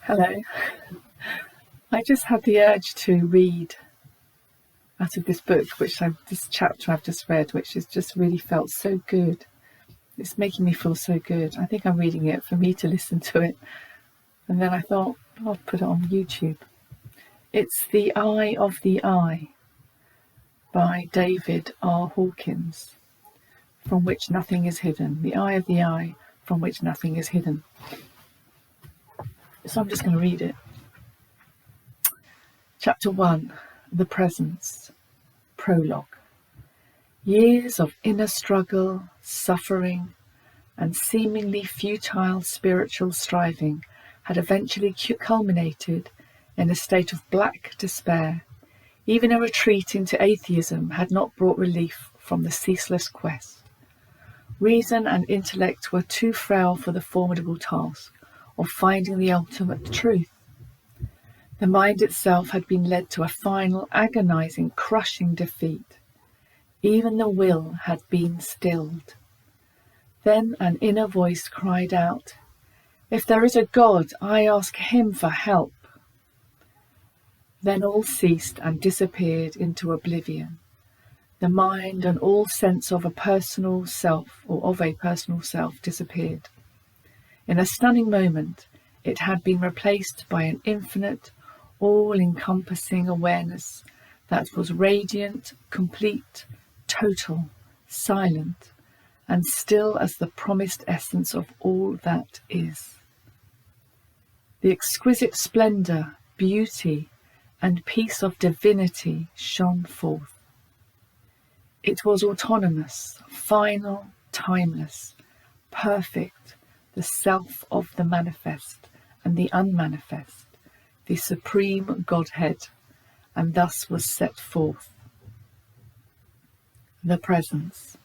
Hello. I just had the urge to read out of this book, this chapter I've just read, which has just really felt so good. It's making me feel so good. I think I'm reading it for me to listen to it. And then I thought, I'll put it on YouTube. It's The Eye of the Eye by David R. Hawkins, from which nothing is hidden. The Eye of the Eye, from which nothing is hidden. So I'm just going to read it. Chapter 1, The Presence, Prologue. Years of inner struggle, suffering, and seemingly futile spiritual striving had eventually culminated in a state of black despair. Even a retreat into atheism had not brought relief from the ceaseless quest. Reason and intellect were too frail for the formidable task of finding the ultimate truth. The mind itself had been led to a final, agonizing, crushing defeat. Even the will had been stilled. Then an inner voice cried out, "If there is a God, I ask him for help." Then all ceased and disappeared into oblivion. The mind and all sense of a personal self disappeared. In a stunning moment, it had been replaced by an infinite, all-encompassing awareness that was radiant, complete, total, silent, and still as the promised essence of all that is. The exquisite splendor, beauty, and peace of divinity shone forth. It was autonomous, final, timeless, perfect, the self of the manifest and the unmanifest, the supreme Godhead, and thus was set forth. The Presence.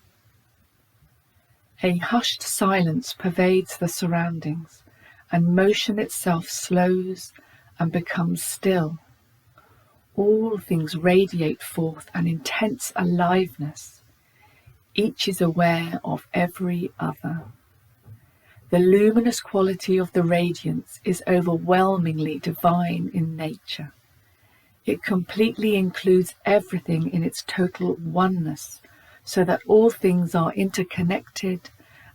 A hushed silence pervades the surroundings, and motion itself slows and becomes still. All things radiate forth an intense aliveness. Each is aware of every other. The luminous quality of the radiance is overwhelmingly divine in nature. It completely includes everything in its total oneness, so that all things are interconnected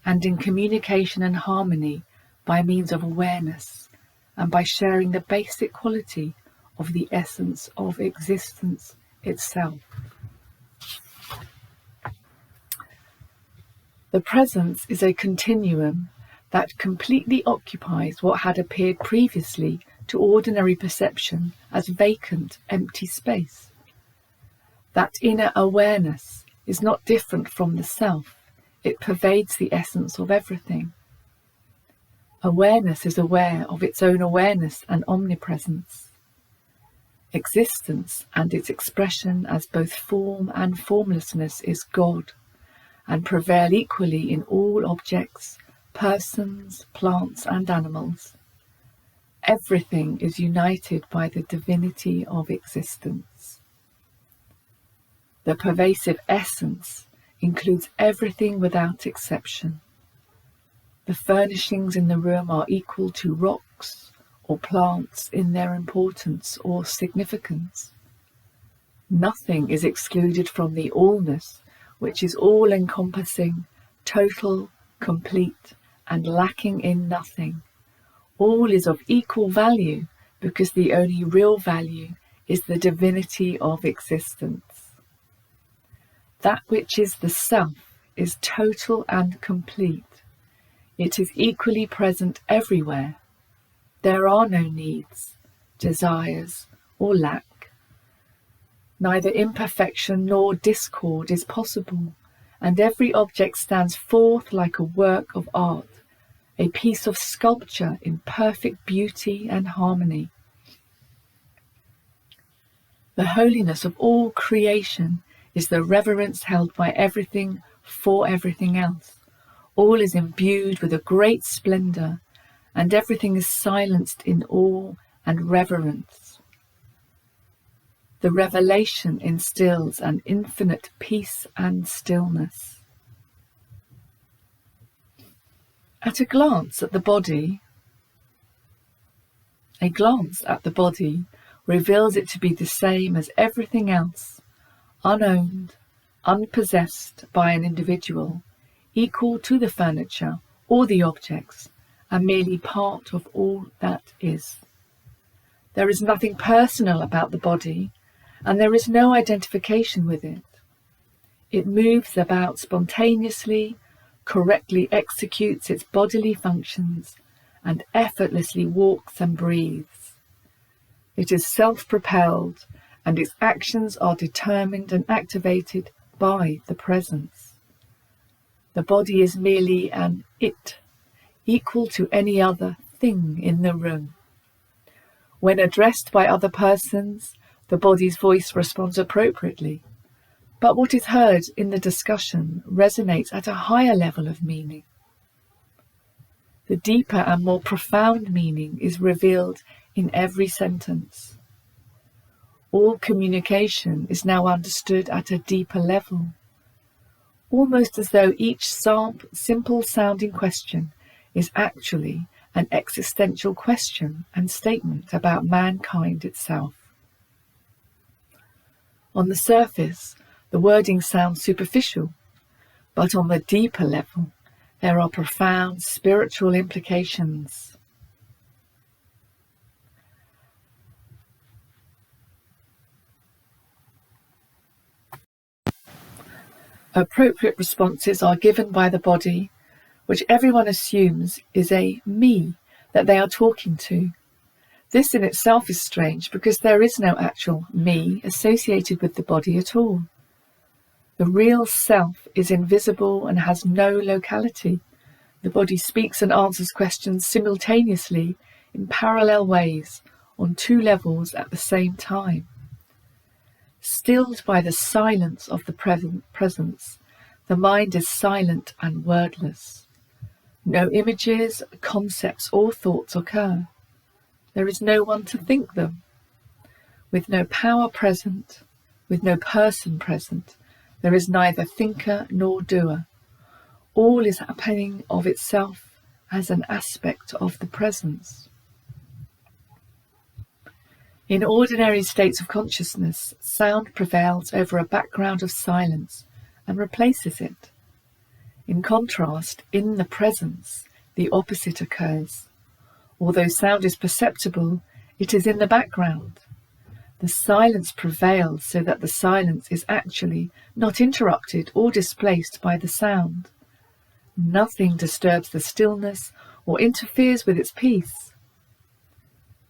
and in communication and harmony by means of awareness and by sharing the basic quality of the essence of existence itself. The presence is a continuum that completely occupies what had appeared previously to ordinary perception as vacant, empty space. That inner awareness is not different from the self. It pervades the essence of everything. Awareness is aware of its own awareness and omnipresence. Existence and its expression as both form and formlessness is God, and prevail equally in all objects, persons, plants, and animals. Everything is united by the divinity of existence. The pervasive essence includes everything without exception. The furnishings in the room are equal to rocks or plants in their importance or significance. Nothing is excluded from the allness, which is all-encompassing, total, complete, and lacking in nothing. All is of equal value because the only real value is the divinity of existence. That which is the self is total and complete. It is equally present everywhere. There are no needs, desires, or lack. Neither imperfection nor discord is possible, and every object stands forth like a work of art, a piece of sculpture in perfect beauty and harmony. The holiness of all creation is the reverence held by everything for everything else. All is imbued with a great splendor, and everything is silenced in awe and reverence. The revelation instills an infinite peace and stillness. At a glance at the body, A glance at the body reveals it to be the same as everything else, unowned, unpossessed by an individual, equal to the furniture or the objects, and merely part of all that is. There is nothing personal about the body, and there is no identification with it. It moves about spontaneously, correctly executes its bodily functions, and effortlessly walks and breathes. It is self-propelled, and its actions are determined and activated by the presence. The body is merely an it, equal to any other thing in the room. When addressed by other persons, the body's voice responds appropriately, but what is heard in the discussion resonates at a higher level of meaning. The deeper and more profound meaning is revealed in every sentence. All communication is now understood at a deeper level, almost as though each simple-sounding question is actually an existential question and statement about mankind itself. On the surface, the wording sounds superficial, but on the deeper level, there are profound spiritual implications. Appropriate responses are given by the body, which everyone assumes is a me that they are talking to. This in itself is strange because there is no actual me associated with the body at all. The real self is invisible and has no locality. The body speaks and answers questions simultaneously in parallel ways on two levels at the same time. Stilled by the silence of the presence, the mind is silent and wordless. No images, concepts or thoughts occur. There is no one to think them. With no power present, with no person present, there is neither thinker nor doer. All is happening of itself as an aspect of the presence. In ordinary states of consciousness, sound prevails over a background of silence and replaces it. In contrast, in the presence, the opposite occurs. Although sound is perceptible, it is in the background. The silence prevails so that the silence is actually not interrupted or displaced by the sound. Nothing disturbs the stillness or interferes with its peace.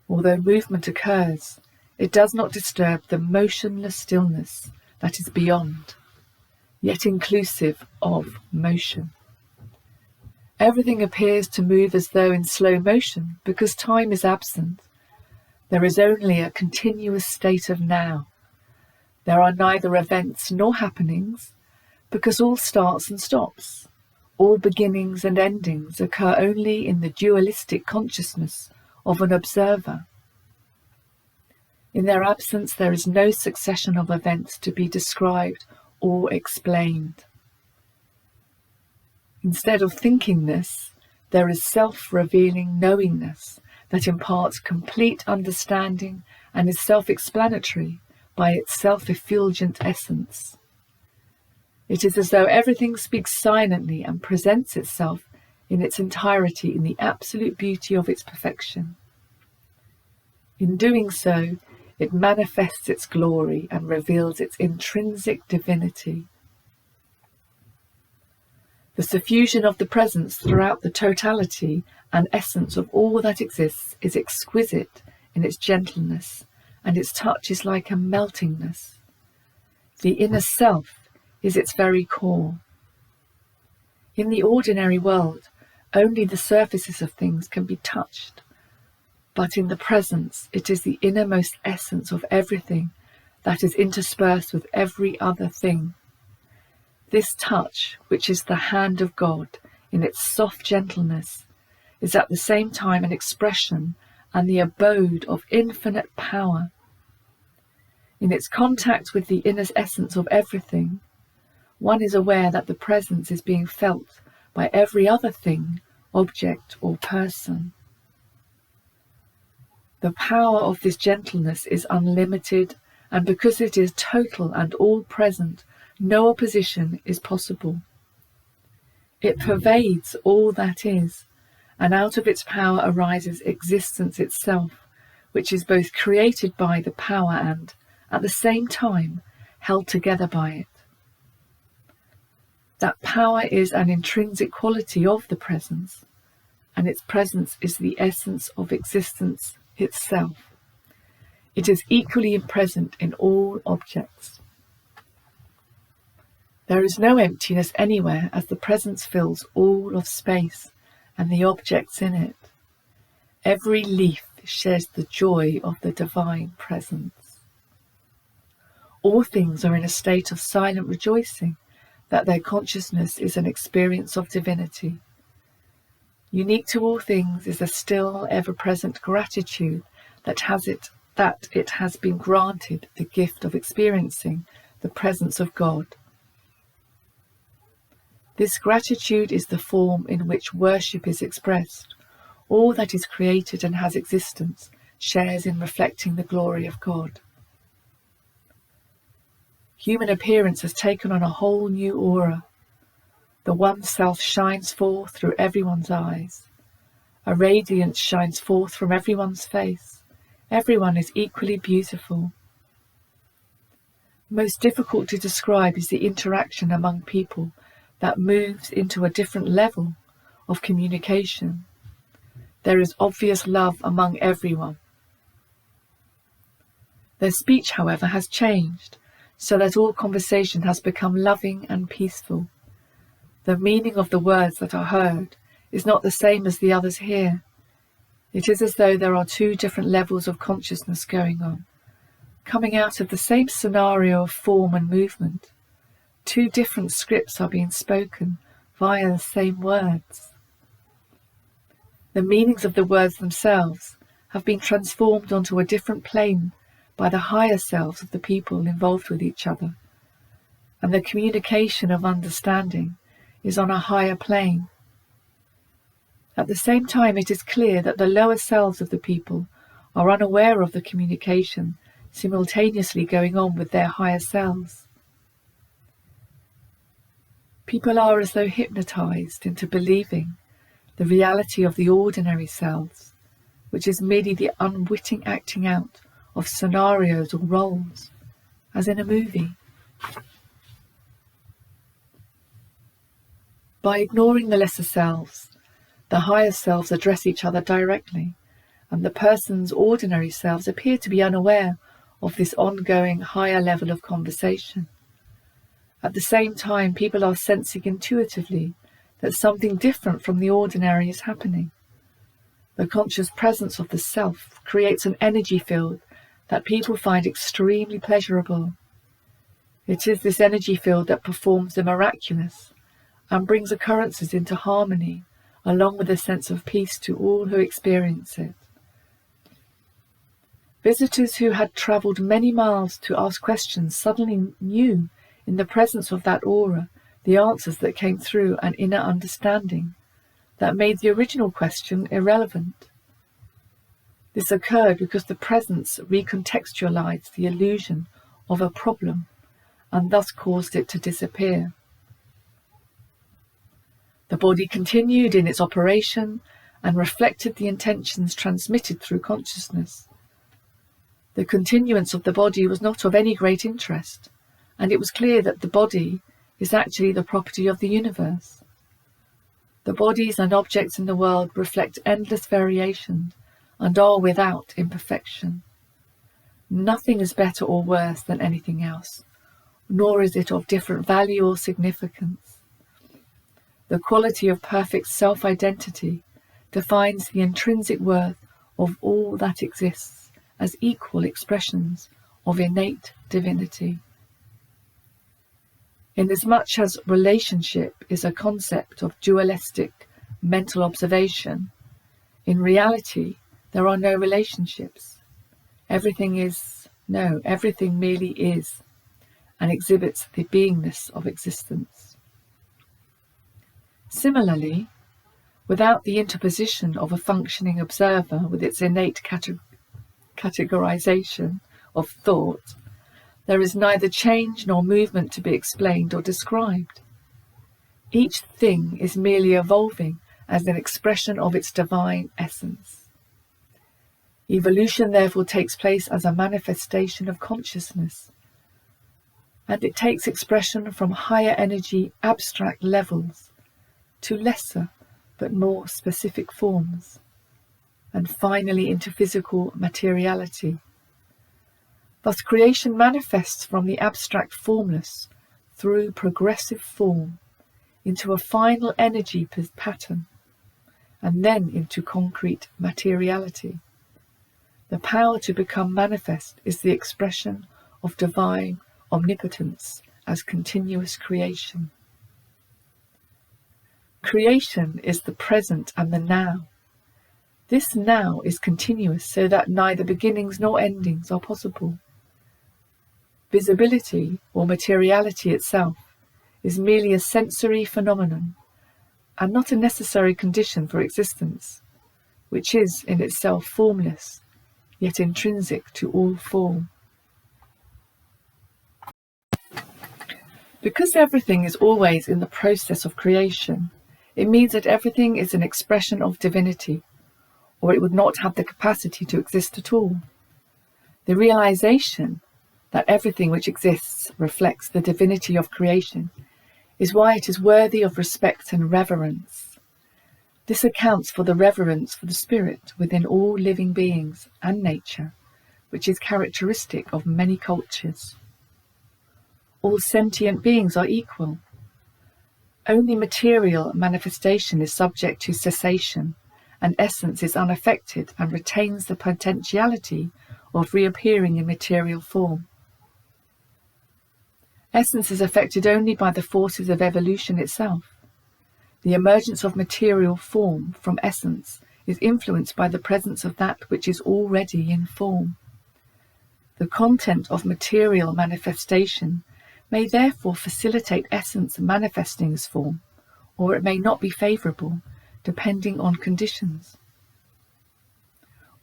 Although movement occurs, it does not disturb the motionless stillness that is beyond, yet inclusive of motion. Everything appears to move as though in slow motion because time is absent. There is only a continuous state of now. There are neither events nor happenings because all starts and stops. All beginnings and endings occur only in the dualistic consciousness of an observer. In their absence, there is no succession of events to be described or explained. Instead of thinkingness, there is self-revealing knowingness that imparts complete understanding and is self-explanatory by its self-effulgent essence. It is as though everything speaks silently and presents itself in its entirety in the absolute beauty of its perfection. In doing so, it manifests its glory and reveals its intrinsic divinity. The suffusion of the presence throughout the totality and essence of all that exists is exquisite in its gentleness, and its touch is like a meltingness. The inner self is its very core. In the ordinary world, only the surfaces of things can be touched, but in the presence it is the innermost essence of everything that is interspersed with every other thing. This touch, which is the hand of God in its soft gentleness, is at the same time an expression and the abode of infinite power. In its contact with the inner essence of everything, one is aware that the presence is being felt by every other thing, object or person. The power of this gentleness is unlimited, and because it is total and all-present, no opposition is possible. It pervades all that is, and out of its power arises existence itself, which is both created by the power and, at the same time, held together by it. That power is an intrinsic quality of the presence, and its presence is the essence of existence itself. It is equally present in all objects. There is no emptiness anywhere, as the presence fills all of space and the objects in it. Every leaf shares the joy of the divine presence. All things are in a state of silent rejoicing that their consciousness is an experience of divinity. Unique to all things is a still, ever-present gratitude that it has been granted the gift of experiencing the presence of God. This gratitude is the form in which worship is expressed. All that is created and has existence shares in reflecting the glory of God. Human appearance has taken on a whole new aura. The one self shines forth through everyone's eyes. A radiance shines forth from everyone's face. Everyone is equally beautiful. Most difficult to describe is the interaction among people that moves into a different level of communication. There is obvious love among everyone. Their speech, however, has changed, so that all conversation has become loving and peaceful. The meaning of the words that are heard is not the same as the others hear. It is as though there are two different levels of consciousness going on, coming out of the same scenario of form and movement. Two different scripts are being spoken via the same words. The meanings of the words themselves have been transformed onto a different plane by the higher selves of the people involved with each other, and the communication of understanding is on a higher plane. At the same time, it is clear that the lower selves of the people are unaware of the communication simultaneously going on with their higher selves. People are as though hypnotized into believing the reality of the ordinary selves, which is merely the unwitting acting out of scenarios or roles, as in a movie. By ignoring the lesser selves, the higher selves address each other directly, and the person's ordinary selves appear to be unaware of this ongoing higher level of conversation. At the same time, people are sensing intuitively that something different from the ordinary is happening. The conscious presence of the self creates an energy field that people find extremely pleasurable. It is this energy field that performs the miraculous and brings occurrences into harmony, along with a sense of peace to all who experience it. Visitors who had travelled many miles to ask questions suddenly knew, in the presence of that aura, the answers that came through an inner understanding that made the original question irrelevant. This occurred because the presence recontextualized the illusion of a problem and thus caused it to disappear. The body continued in its operation and reflected the intentions transmitted through consciousness. The continuance of the body was not of any great interest, and it was clear that the body is actually the property of the universe. The bodies and objects in the world reflect endless variations and are without imperfection. Nothing is better or worse than anything else, nor is it of different value or significance. The quality of perfect self-identity defines the intrinsic worth of all that exists as equal expressions of innate divinity. Inasmuch as relationship is a concept of dualistic mental observation, in reality there are no relationships. Everything merely is, and exhibits the beingness of existence. Similarly, without the interposition of a functioning observer with its innate categorization of thought, there is neither change nor movement to be explained or described. Each thing is merely evolving as an expression of its divine essence. Evolution therefore takes place as a manifestation of consciousness, and it takes expression from higher energy abstract levels to lesser but more specific forms, and finally into physical materiality. Thus creation manifests from the abstract formless through progressive form into a final energy pattern, and then into concrete materiality. The power to become manifest is the expression of divine omnipotence as continuous creation. Creation is the present and the now. This now is continuous so that neither beginnings nor endings are possible. Visibility, or materiality itself, is merely a sensory phenomenon and not a necessary condition for existence, which is in itself formless, yet intrinsic to all form. Because everything is always in the process of creation, it means that everything is an expression of divinity, or it would not have the capacity to exist at all. The realization that everything which exists reflects the divinity of creation is why it is worthy of respect and reverence. This accounts for the reverence for the spirit within all living beings and nature, which is characteristic of many cultures. All sentient beings are equal. Only material manifestation is subject to cessation, and essence is unaffected and retains the potentiality of reappearing in material form. Essence is affected only by the forces of evolution itself. The emergence of material form from essence is influenced by the presence of that which is already in form. The content of material manifestation may therefore facilitate essence manifesting as form, or it may not be favourable, depending on conditions.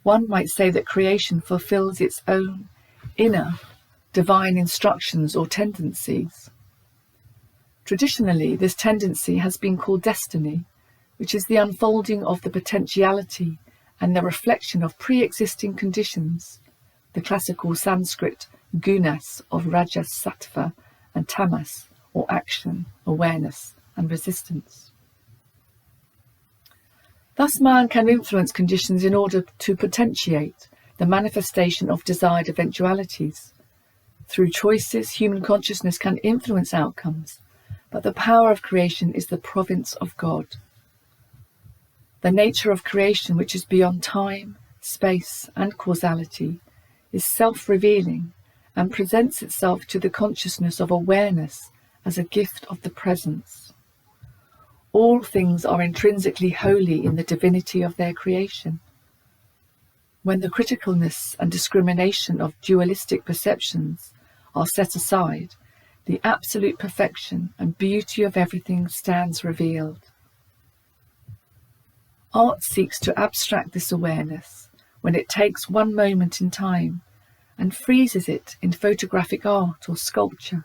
One might say that creation fulfills its own inner divine instructions or tendencies. Traditionally, this tendency has been called destiny, which is the unfolding of the potentiality and the reflection of pre-existing conditions, the classical Sanskrit gunas of rajas, sattva, and tamas, or action, awareness, and resistance. Thus man can influence conditions in order to potentiate the manifestation of desired eventualities. Through choices, human consciousness can influence outcomes, but the power of creation is the province of God. The nature of creation, which is beyond time, space, and causality, is self-revealing and presents itself to the consciousness of awareness as a gift of the presence. All things are intrinsically holy in the divinity of their creation. When the criticalness and discrimination of dualistic perceptions are set aside, the absolute perfection and beauty of everything stands revealed. Art seeks to abstract this awareness when it takes one moment in time and freezes it in photographic art or sculpture.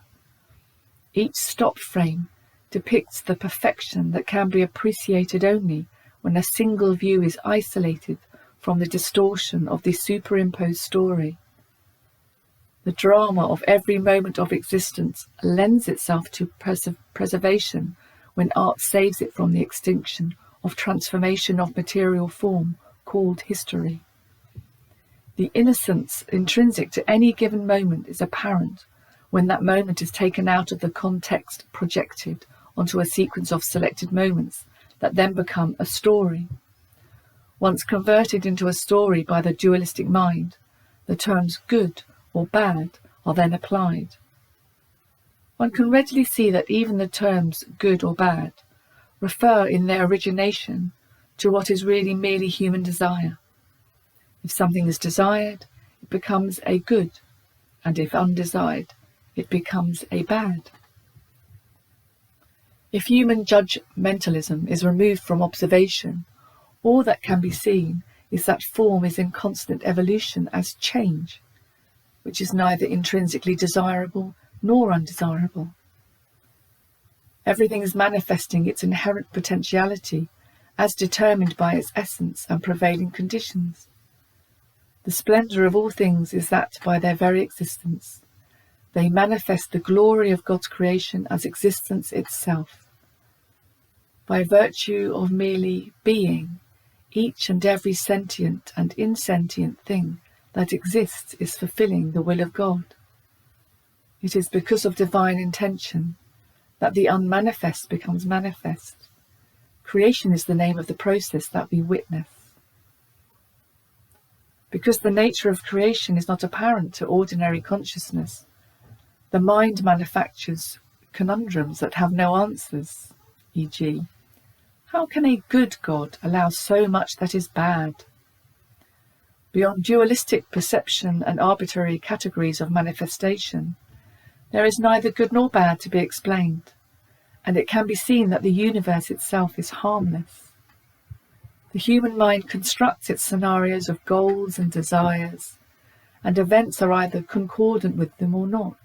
Each stop frame depicts the perfection that can be appreciated only when a single view is isolated from the distortion of the superimposed story. The drama of every moment of existence lends itself to preservation when art saves it from the extinction of transformation of material form called history. The innocence intrinsic to any given moment is apparent when that moment is taken out of the context projected onto a sequence of selected moments that then become a story. Once converted into a story by the dualistic mind, the terms good or bad are then applied. One can readily see that even the terms good or bad refer in their origination to what is really merely human desire. If something is desired, it becomes a good, and if undesired, it becomes a bad. If human judgmentalism is removed from observation, all that can be seen is that form is in constant evolution as change, which is neither intrinsically desirable nor undesirable. Everything is manifesting its inherent potentiality as determined by its essence and prevailing conditions. The splendour of all things is that by their very existence, they manifest the glory of God's creation as existence itself. By virtue of merely being, each and every sentient and insentient thing that exists is fulfilling the will of God. It is because of divine intention that the unmanifest becomes manifest. Creation is the name of the process that we witness. Because the nature of creation is not apparent to ordinary consciousness, the mind manufactures conundrums that have no answers, e.g., how can a good God allow so much that is bad? Beyond dualistic perception and arbitrary categories of manifestation, there is neither good nor bad to be explained, and it can be seen that the universe itself is harmless. The human mind constructs its scenarios of goals and desires, and events are either concordant with them or not.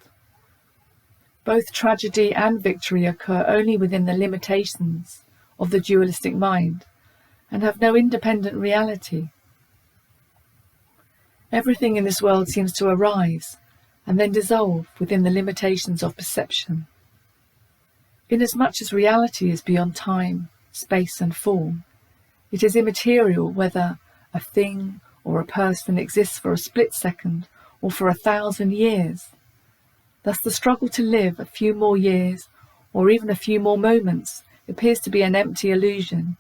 Both tragedy and victory occur only within the limitations of the dualistic mind and have no independent reality. Everything in this world seems to arise and then dissolve within the limitations of perception. Inasmuch as reality is beyond time, space and form, it is immaterial whether a thing or a person exists for a split second or for 1,000 years. Thus the struggle to live a few more years or even a few more moments appears to be an empty illusion,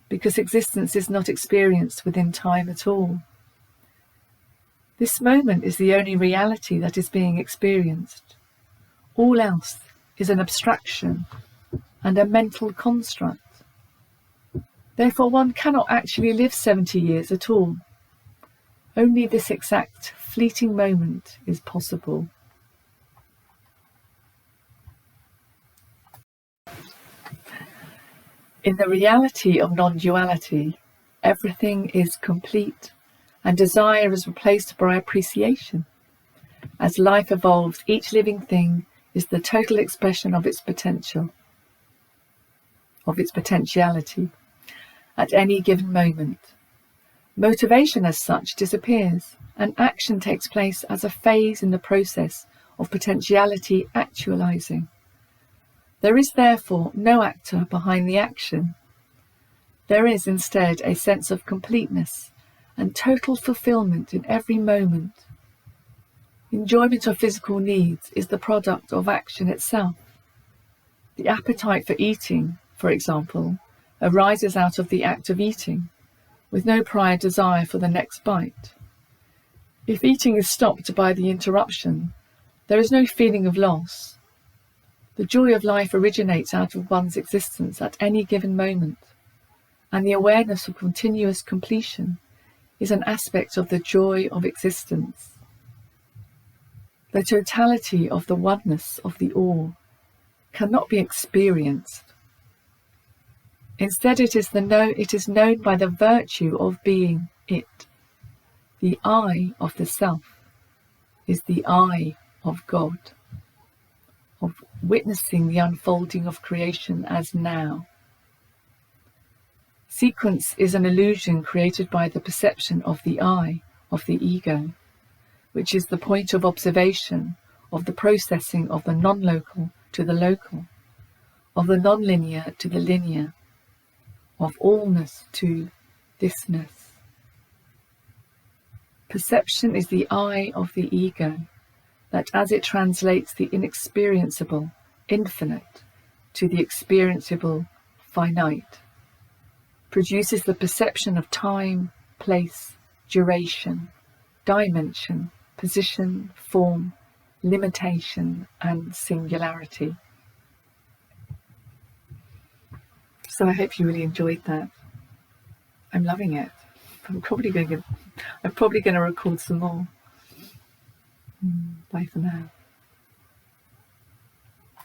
because existence is not experienced within time at all. This moment is the only reality that is being experienced. All else is an abstraction and a mental construct. Therefore one cannot actually live 70 years at all. Only this exact fleeting moment is possible. In the reality of non-duality, everything is complete, and desire is replaced by appreciation. As life evolves, each living thing is the total expression of its potential, of its potentiality, at any given moment. Motivation as such disappears, and action takes place as a phase in the process of potentiality actualizing. There is therefore no actor behind the action. There is instead a sense of completeness and total fulfillment in every moment. Enjoyment of physical needs is the product of action itself. The appetite for eating, for example, arises out of the act of eating, with no prior desire for the next bite. If eating is stopped by the interruption, there is no feeling of loss. The joy of life originates out of one's existence at any given moment, and the awareness of continuous completion is an aspect of the joy of existence. The totality of the oneness of the all cannot be experienced. Instead, it is known by the virtue of being it. The I of the self is the I of God, of witnessing the unfolding of creation as now. Sequence is an illusion created by the perception of the I, of the ego, which is the point of observation of the processing of the non-local to the local, of the non-linear to the linear, of allness to thisness. Perception is the I of the ego, that as it translates the inexperienceable, infinite, to the experienceable, finite, produces the perception of time, place, duration, dimension, position, form, limitation, and singularity. So I hope you really enjoyed that. I'm loving it. I'm probably going to record some more. Bye for now.